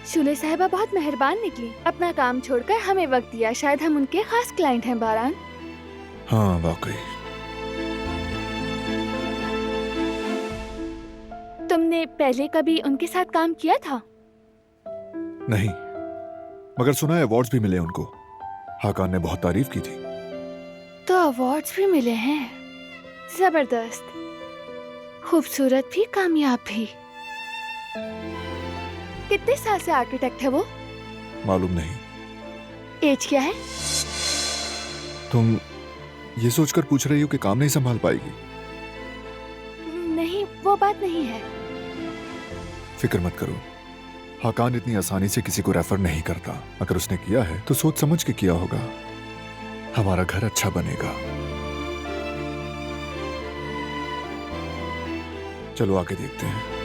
शुले साहिबा बहुत मेहरबान निकली, अपना काम छोड़कर हमें वक्त दिया। शायद हम उनके खास क्लाइंट हैं बारान। हाँ वाकई। तुमने पहले कभी उनके साथ काम किया था? नहीं, मगर सुना है अवार्ड्स भी मिले उनको। हाकान ने बहुत तारीफ की थी। तो अवार्ड्स भी मिले हैं। जबरदस्त, खूबसूरत भी, कामयाब भी। कितने साल से आर्किटेक्ट है वो? मालूम नहीं। एज क्या है? तुम ये सोचकर पूछ रही हो कि काम नहीं संभाल पाएगी? नहीं, वो बात नहीं है। फिक्र मत करो, हाकान इतनी आसानी से किसी को रेफर नहीं करता। अगर उसने किया है तो सोच समझ के किया होगा। हमारा घर अच्छा बनेगा। चलो आके देखते हैं।